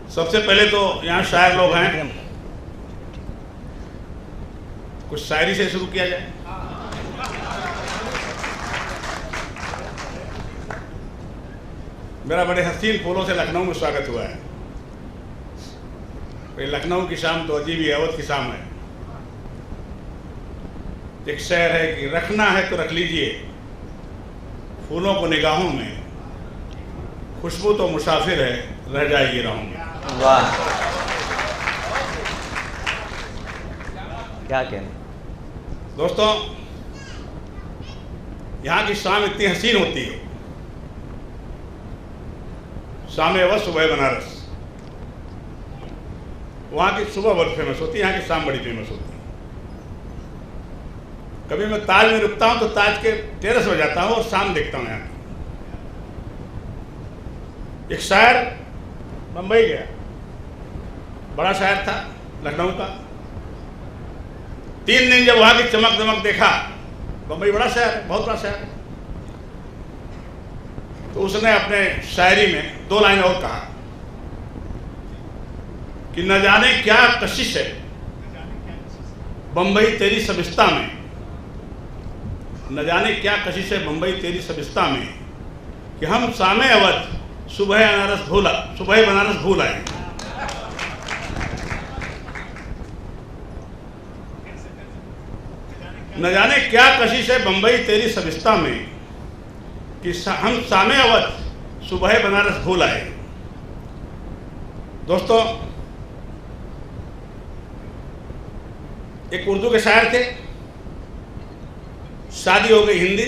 सबसे पहले तो यहाँ शायर लोग हैं, कुछ शायरी से शुरू किया जाए। मेरा बड़े हसीन फूलों से लखनऊ में स्वागत हुआ है। लखनऊ की शाम तो अजीब ही अवध की शाम है। एक शेर है कि रखना है तो रख लीजिए फूलों को निगाहों में, खुशबू तो मुसाफिर है रह जाएगी राहों में। वाह, क्या कहने दोस्तों, यहाँ की शाम इतनी हसीन होती है। शाम अवध सुबह बनारस, वहाँ की सुबह बहुत फेमस होती है, यहाँ की शाम बड़ी फेमस होती है। कभी मैं ताज में रुकता हूँ तो ताज के टेरेस में जाता हूँ और शाम देखता हूँ यहाँ की। एक शायर बम्बई गया, बड़ा शायर था लखनऊ का। 3 दिन जब वहाँ की चमक दमक देखा, बम्बई बड़ा शहर है, बहुत बड़ा शहर है, तो उसने अपने शायरी में 2 लाइन और कहा कि न जाने क्या कशिश है बम्बई तेरी सबिस्ता में, न जाने क्या कशिश है बम्बई तेरी सबिस्ता में, कि हम शामे अवध सुबह बनारस भूल आए। न जाने क्या कशिश है बम्बई तेरी सबिस्ता में, कि हम शामे अवध सुबह बनारस भूल आए। दोस्तों, एक उर्दू के शायर थे, शादी हो गई हिंदी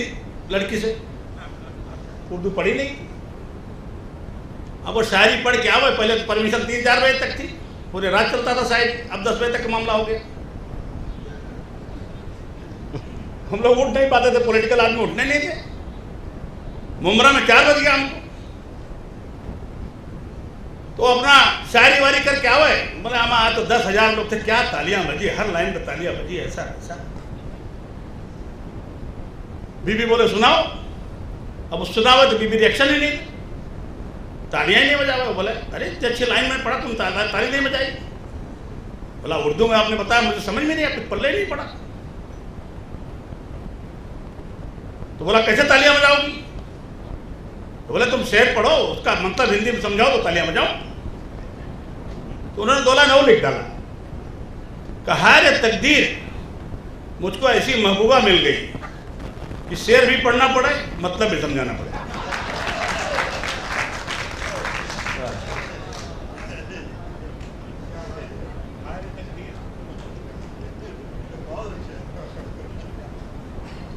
लड़की से, उर्दू पढ़ी नहीं। अब वो शायरी पढ़ के आओ, पहले तो परमिशन 3-4 बजे तक थी, पूरे रात चलता था शायरी, अब 10 बजे तक का मामला हो गया। हम लोग उठ नहीं पाते थे, पॉलिटिकल आदमी उठने नहीं थे। मुमरा में 4 बज गया हमको, तो अपना शायरी वारी करके आओ। बोले हम आज तो 10,000 लोग थे, क्या तालियां बजी, हर लाइन पे तालियां बजी, ऐसा ऐसा। बीबी बोले सुनाओ, अब सुनाओ तो बीबी रिएक्शन ही नहीं, तालियां ही नहीं बजाओ। बोले अरे इतनी अच्छी लाइन में पढ़ा, तुम ताली नहीं बजाई। बोला उर्दू में आपने बताया, मुझे समझ में नहीं आया, पल्ले नहीं पड़ा। तो बोला कैसे तालियां बजाओगी? तो बोले तुम शेर पढ़ो, उसका मतलब हिंदी में समझाओ तो तालियां बजाओ। तो उन्होंने 2 लाइन और लिख डाला, कहा रे तकदीर मुझको ऐसी महबूबा मिल गई कि शेर भी पढ़ना पड़े, मतलब भी समझाना पड़े।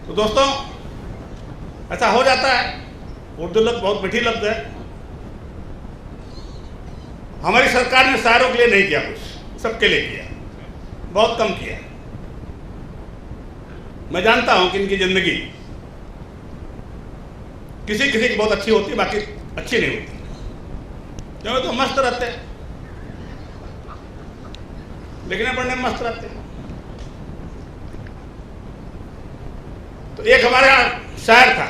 तो दोस्तों, ऐसा हो जाता है। उर्दू लफ्ज़ बहुत मीठी लफ्ज़ है। हमारी सरकार ने शायरों के लिए नहीं किया कुछ, सबके लिए किया, बहुत कम किया। मैं जानता हूं कि इनकी जिंदगी किसी किसी की बहुत अच्छी होती है, बाकी अच्छी नहीं होती, क्योंकि तो मस्त रहते हैं, लिखने पढ़ने में मस्त रहते हैं। तो एक हमारे यहाँ शायर था,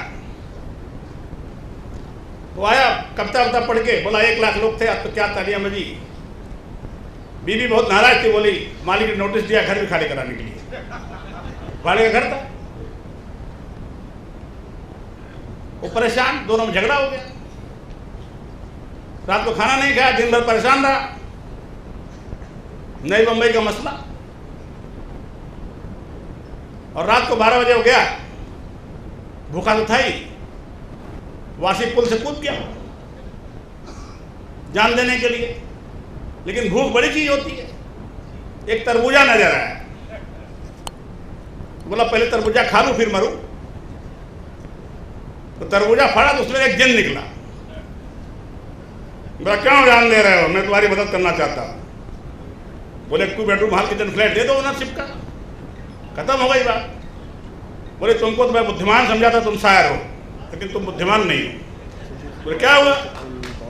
वो आया कविता वविता पढ़ के, बोला 1 लाख लोग थे, अब तो क्या तालियां बजी। बीबी बहुत नाराज थी, बोली मालिक ने नोटिस दिया घर भी खाली कराने के लिए। भाड़े का घर था, वो परेशान, दोनों में झगड़ा हो गया। रात को खाना नहीं खाया, दिन भर परेशान रहा। नई बम्बई का मसला, और रात को 12 बजे हो गया, भूखा तो था ही, वासी पुल से कूद गया जान देने के लिए। लेकिन भूख बड़ी चीज होती है। एक तरबूजा नजर आया, बोला पहले तरबूजा खा लूं फिर मरूं। तो तरबूजा फाड़ा तो उसमें एक जिन निकला। बोला क्यों जान दे रहे हो, मैं तुम्हारी मदद करना चाहता हूं। बोले 2 बेडरूम हॉल किचन फ्लैट दे दो ओनरशिप का, खत्म हो गई बात। बोले तुमको तो मैं बुद्धिमान समझा था, तुम शायर हो, लेकिन तुम बुद्धिमान नहीं हो। बोले क्या हुआ?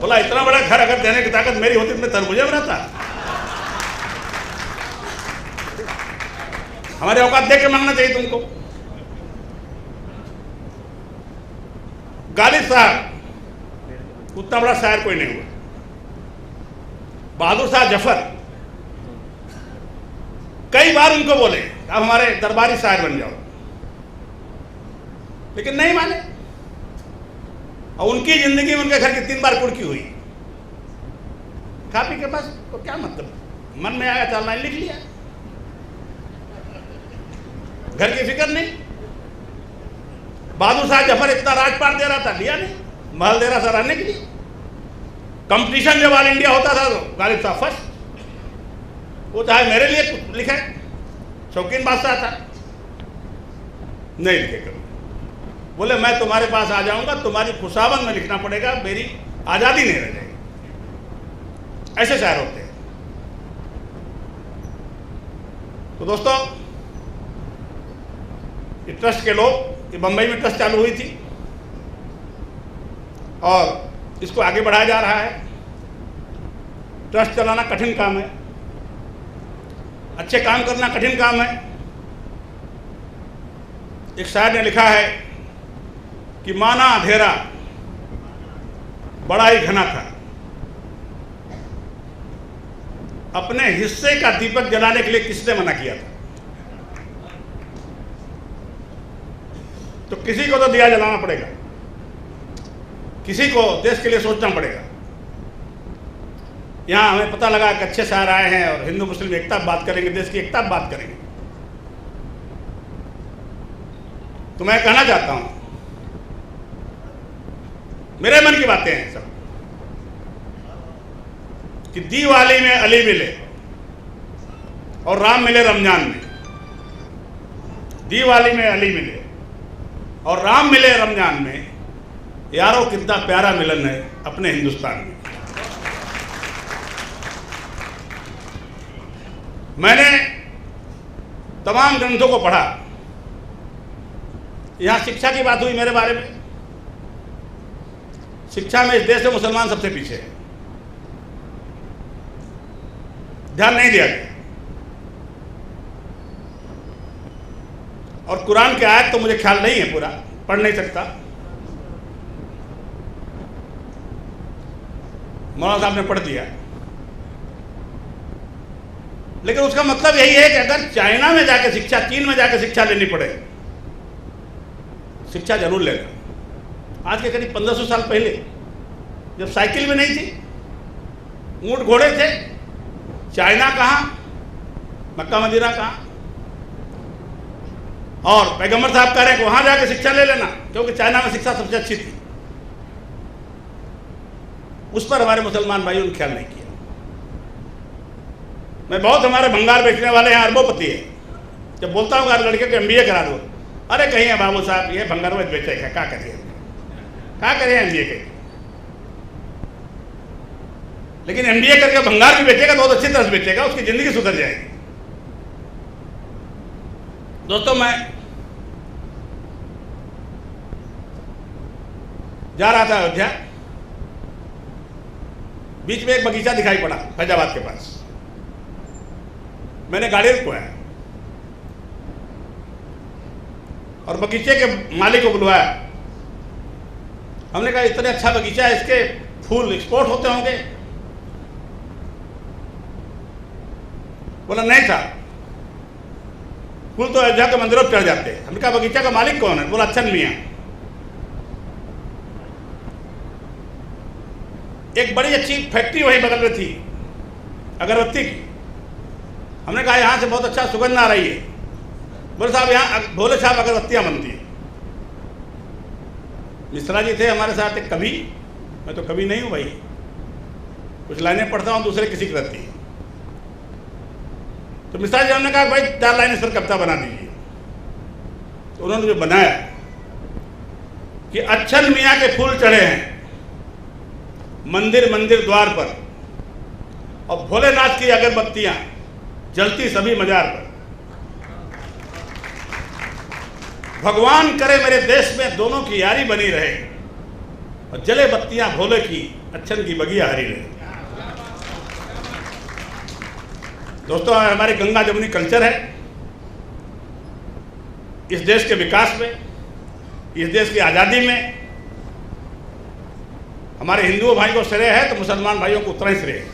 बोला इतना बड़ा घर अगर देने की ताकत मेरी होती तो मैं तरबूजा बनाता। हमारे औकात देख के मांगना चाहिए तुमको। गालिब साहब उतना बड़ा शायर कोई नहीं हुआ। बहादुर शाह जफर कई बार उनको बोले आप हमारे दरबारी शायर बन जाओ, लेकिन नहीं माने। और उनकी जिंदगी में उनके घर की 3 बार कुर्की हुई। खा पी के पास तो क्या मतलब, मन में आया चाल लाइन लिख लिया, घर की फिक्र नहीं। बहादुर शाह जफर इतना राजपाट दे रहा था, लिया नहीं, महल दे रहा था रहने के लिए। कंपटीशन जब ऑल इंडिया होता था तो गालिब साहब फर्स्ट, वो चाहे मेरे लिए कुछ लिखे, शौकीन बादशाह था, नहीं लिखे कभी। बोले मैं तुम्हारे पास आ जाऊंगा, तुम्हारी खुशामद में लिखना पड़ेगा, मेरी आज़ादी नहीं रह जाएगी। ऐसे शायर होते हैं। तो दोस्तों, ये ट्रस्ट के लोग, ये बंबई में ट्रस्ट चालू हुई थी और इसको आगे बढ़ाया जा रहा है। ट्रस्ट चलाना कठिन काम है, अच्छे काम करना कठिन काम है। एक शायर ने लिखा है कि माना अंधेरा बड़ा ही घना था, अपने हिस्से का दीपक जलाने के लिए किसने मना किया था? तो किसी को तो दिया जलाना पड़ेगा, किसी को देश के लिए सोचना पड़ेगा। यहां हमें पता लगा कि अच्छे शायर आए हैं और हिंदू मुस्लिम एकता बात करेंगे, देश की एकता बात करेंगे। तो मैं कहना चाहता हूं, मेरे मन की बातें हैं सब, कि दिवाली में अली मिले और राम मिले रमजान में। दिवाली में अली मिले और राम मिले रमजान में, यारों कितना प्यारा मिलन है अपने हिंदुस्तान में। मैंने तमाम ग्रंथों को पढ़ा। यहां शिक्षा की बात हुई मेरे बारे में। शिक्षा में इस देश में मुसलमान सबसे पीछे है, ध्यान नहीं दिया गया। और कुरान के आयत तो मुझे ख्याल नहीं है, पूरा पढ़ नहीं सकता। मौलाना साहब ने पढ़ दिया, लेकिन उसका मतलब यही है कि अगर चाइना में जाकर शिक्षा, चीन में जाकर शिक्षा लेनी पड़े, शिक्षा जरूर लेना। आज के करीब 1500 साल पहले, जब साइकिल भी नहीं थी, ऊंट घोड़े थे, चाइना कहाँ, मक्का मदीना कहाँ, और पैगंबर साहब कह रहे हैं कि वहां जाकर शिक्षा ले लेना, क्योंकि चाइना में शिक्षा सबसे अच्छी थी। उस पर हमारे मुसलमान भाइयों ने ख्याल नहीं किया। मैं बहुत, हमारे भंगार बेचने वाले हैं, अरबोपति है, जब बोलता हूँ लड़के को MBA करा दो, अरे कहीं है बाबू साहब, ये भंगार में बेचेगा, क्या करिए, क्या करें MBA के। लेकिन MBA करके भंगार भी बेचेगा तो बहुत अच्छी तरह से बेचेगा, उसकी जिंदगी सुधर जाएगी। दोस्तों, मैं जा रहा था अयोध्या, बीच में एक बगीचा दिखाई पड़ा फैजाबाद के पास। मैंने गाड़ी रुकवाया और बगीचे के मालिक को बुलवाया। हमने कहा इतने अच्छा बगीचा है, इसके फूल एक्सपोर्ट होते होंगे? बोला नहीं था, फूल तो अयोध्या के मंदिरों पर चढ़ जाते हैं। हमने कहा बगीचा का मालिक कौन है? बोला अच्छन मियाँ। एक बड़ी अच्छी फैक्ट्री वहीं बगल में थी अगरबत्ती की। हमने कहा यहाँ से बहुत अच्छा सुगंध आ रही है। बोले साहब यहाँ भोले साहब अगरबत्तियाँ बनती है। मिश्रा जी थे हमारे साथ एक कवि, मैं तो कवि नहीं हूँ भाई, कुछ लाइनें पढ़ता हूँ, दूसरे किसी की रहती है। तो मिश्रा जी हमने कहा भाई 4 लाइनें सर कविता बना दीजिए। तो उन्होंने जो बनाया कि अच्छन मियाँ के फूल चढ़े हैं मंदिर मंदिर द्वार पर, और भोलेनाथ की अगरबत्तियां जलती सभी मजार पर। भगवान करे मेरे देश में दोनों की यारी बनी रहे, और जले बत्तियां भोले की, अच्छन की बगिया हरी रहे। दोस्तों, हमारी गंगा जमुनी कल्चर है। इस देश के विकास में, इस देश की आज़ादी में हमारे हिंदुओं भाई को श्रेय है, तो मुसलमान भाइयों को उतना ही श्रेय है।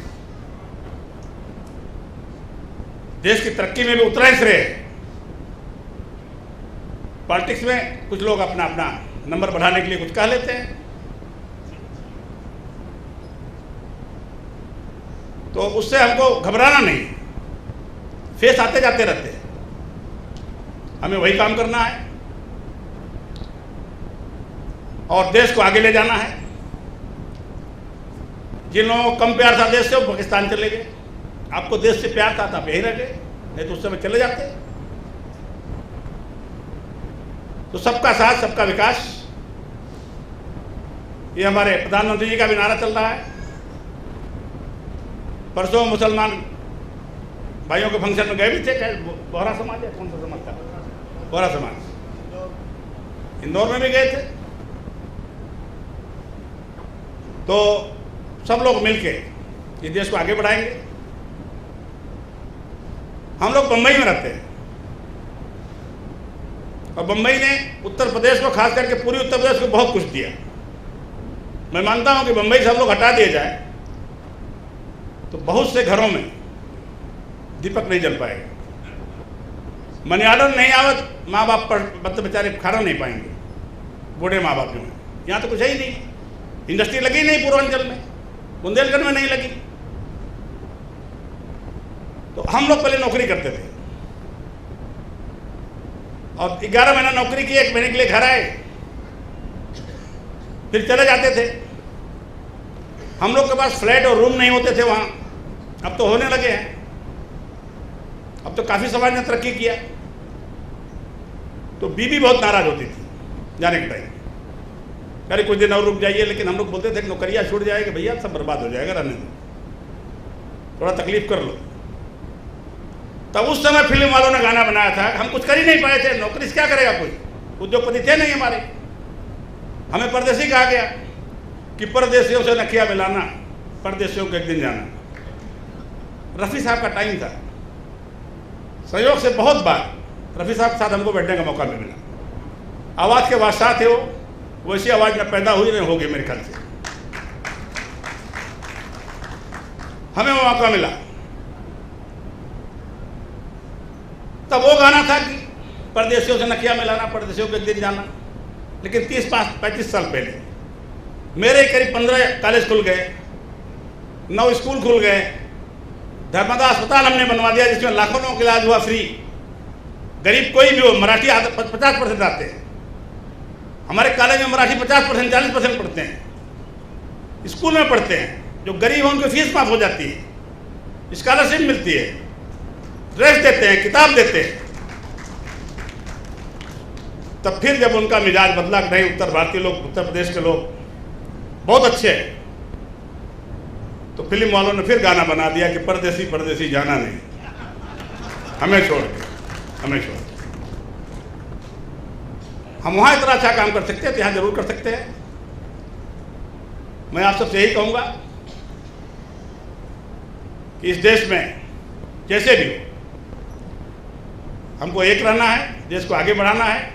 देश की तरक्की में भी उतना ही श्रेय है। पॉलिटिक्स में कुछ लोग अपना अपना नंबर बढ़ाने के लिए कुछ कह लेते हैं, तो उससे हमको घबराना नहीं, फेस आते जाते रहते हैं, हमें वही काम करना है और देश को आगे ले जाना है। जिन लोगों को कम प्यार था देश से, वो पाकिस्तान चले गए। आपको देश से प्यार था तो आप यहीं रह गए, नहीं तो उस समय चले जाते। तो सबका साथ सबका विकास, ये हमारे प्रधानमंत्री जी का भी नारा चल रहा है। परसों मुसलमान भाइयों के फंक्शन में गए भी थे, बोहरा समाज है, कौन सा समाज था, बोहरा समाज, इंदौर में भी गए थे। तो सब लोग मिलके ये देश को आगे बढ़ाएंगे। हम लोग बम्बई में रहते हैं और बम्बई ने उत्तर प्रदेश को, खास करके पूरी उत्तर प्रदेश को बहुत कुछ दिया। मैं मानता हूं कि बम्बई से हम लोग हटा दिए जाए तो बहुत से घरों में दीपक नहीं जल पाएगा। मनी ऑर्डर नहीं आवत, माँ बाप पर बच्चे बेचारे खाना नहीं पाएंगे, बूढ़े माँ बाप जो हैं। यहाँ तो कुछ है ही नहीं, इंडस्ट्री लगी नहीं पूर्वांचल में, बुंदेलखंड में नहीं लगी। तो हम लोग पहले नौकरी करते थे और 11 महीना नौकरी की, 1 महीने के लिए घर आए, फिर चले जाते थे। हम लोग के पास फ्लैट और रूम नहीं होते थे वहाँ, अब तो होने लगे हैं। अब तो काफ़ी समाज ने तरक्की किया। तो बीबी बहुत नाराज होती थी जाने के टाइम, अरे कुछ दिन और रुक जाइए, लेकिन हम लोग बोलते थे कि नौकरियाँ छूट जाएगी भैया, सब बर्बाद हो जाएगा, रहने दो, थोड़ा तकलीफ कर लो। तब उस समय फिल्म वालों ने गाना बनाया था, हम कुछ कर ही नहीं पाए थे, नौकरी से क्या करेगा कोई, उद्योगपति थे नहीं हमारे। हमें परदेसी कहा गया कि परदेशियों से नखिया मिलाना, परदेशियों को एक दिन जाना। रफ़ी साहब का टाइम था, संयोग से बहुत बार रफ़ी साहब के साथ हमको बैठने का मौका मिला। आवाज़ के बादशाह थे वो, वैसी आवाज़ में पैदा हुई नहीं होगी मेरे ख्याल से, हमें वो मौका मिला। तब वो गाना था कि परदेशियों से नखिया मिलाना, परदेशियों को एक दिन जाना। लेकिन 30-35 साल पहले मेरे करीब 15 कॉलेज खुल गए, 9 स्कूल खुल गए, धर्मदा अस्पताल हमने बनवा दिया जिसमें लाखों लोगों का इलाज हुआ फ्री। गरीब कोई भी हो, मराठी 50% आते हैं हमारे कॉलेज में, मराठी 50%, 40% पढ़ते हैं, स्कूल में पढ़ते हैं। जो गरीब हैं उनकी फीस माफ हो जाती है, स्कॉलरशिप मिलती है, ड्रेस देते हैं, किताब देते हैं। तब फिर जब उनका मिजाज बदला कि नहीं, उत्तर भारतीय लोग, उत्तर प्रदेश के लोग बहुत अच्छे हैं, तो फिल्म वालों ने फिर गाना बना दिया कि परदेसी परदेसी जाना नहीं, हमें छोड़ के, हमें छोड़ के। हम वहाँ इतना अच्छा काम कर सकते हैं तो यहाँ जरूर कर सकते हैं। मैं आप सबसे यही कहूँगा कि इस देश में जैसे भी हो हमको एक रहना है, देश को आगे बढ़ाना है।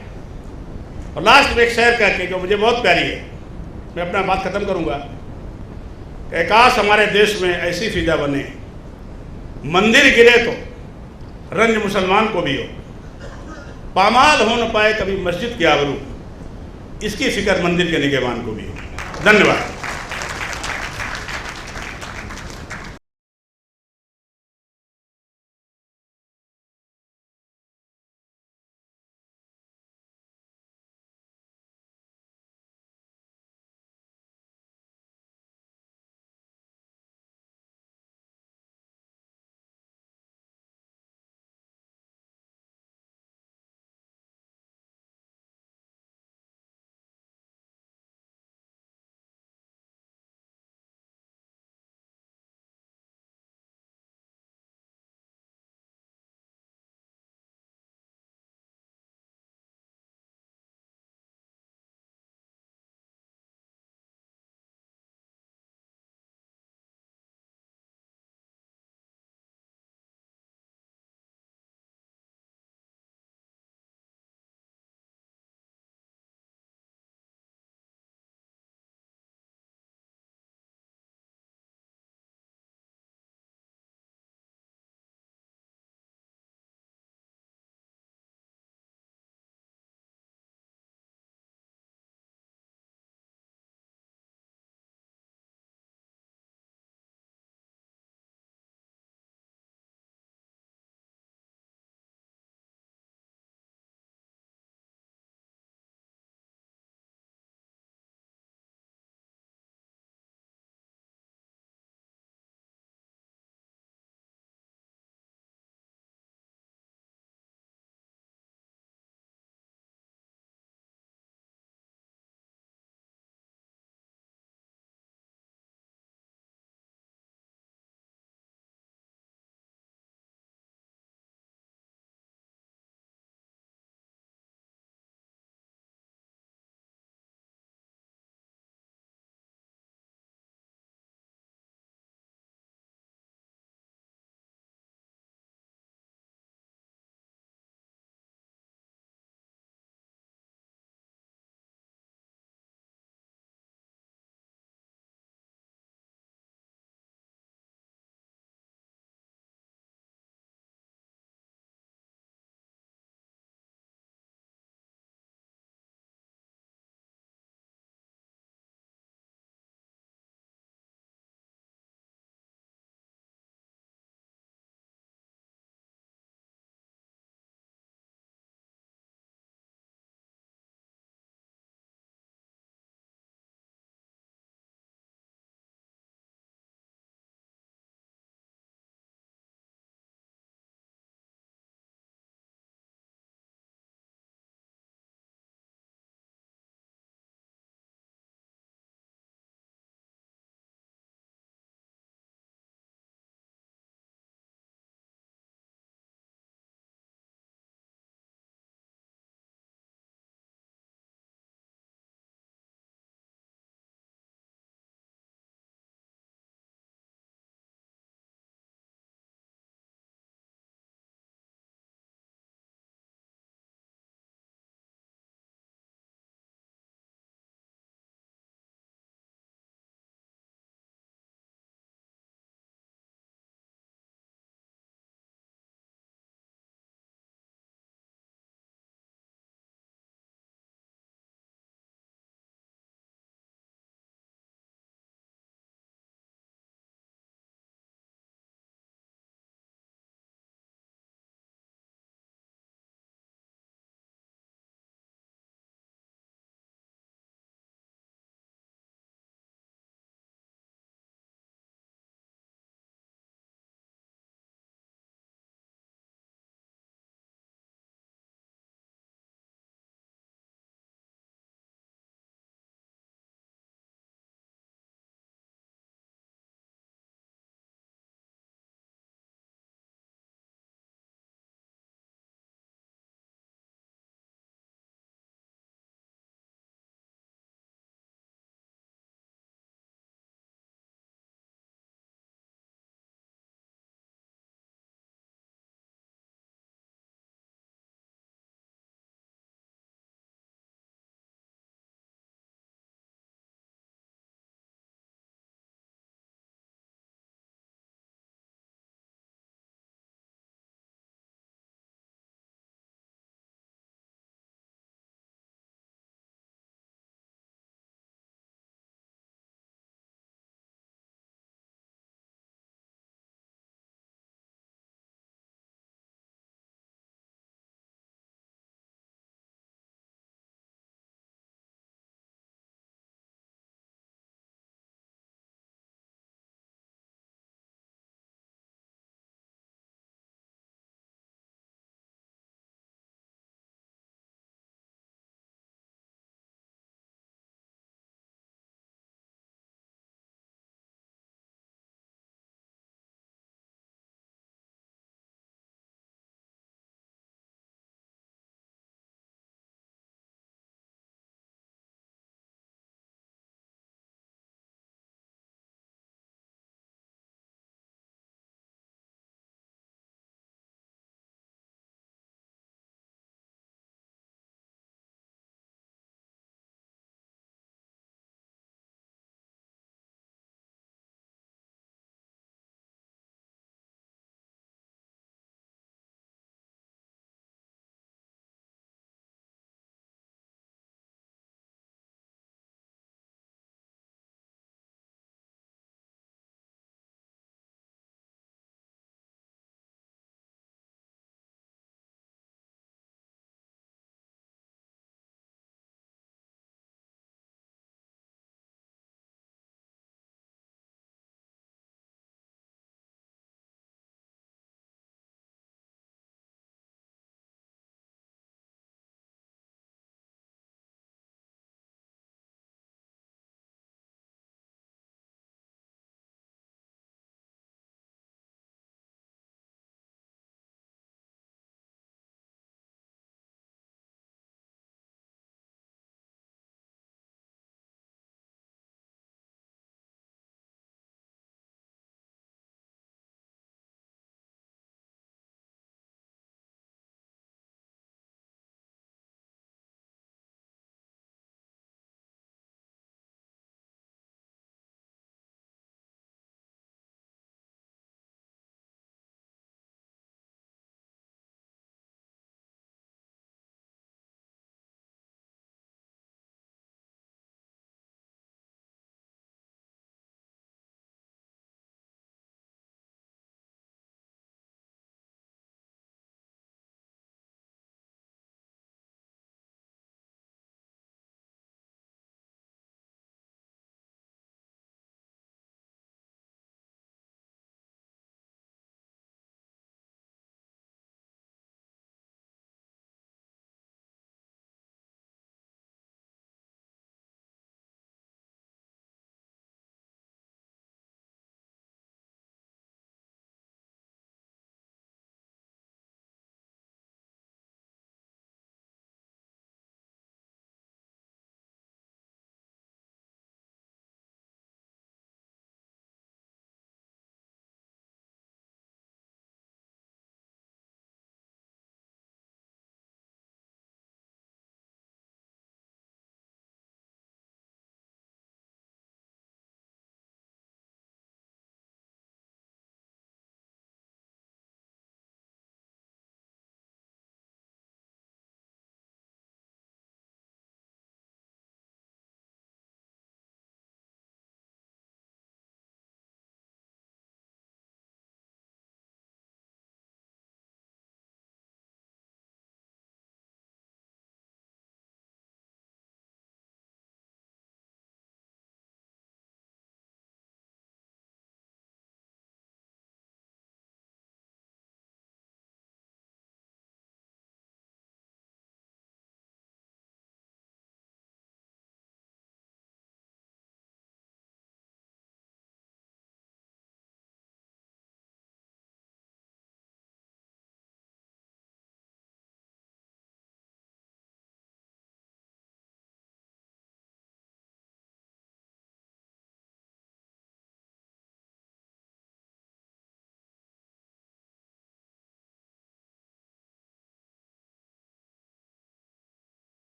और लास्ट में एक शेर कह के जो मुझे बहुत प्यारी है, मैं अपना बात खत्म करूँगा कि काश हमारे देश में ऐसी फिजा बने, मंदिर गिरे तो रंज मुसलमान को भी हो, पामाल हो न पाए कभी मस्जिद की आबरू, इसकी फिक्र मंदिर के निगहबान को भी हो। धन्यवाद।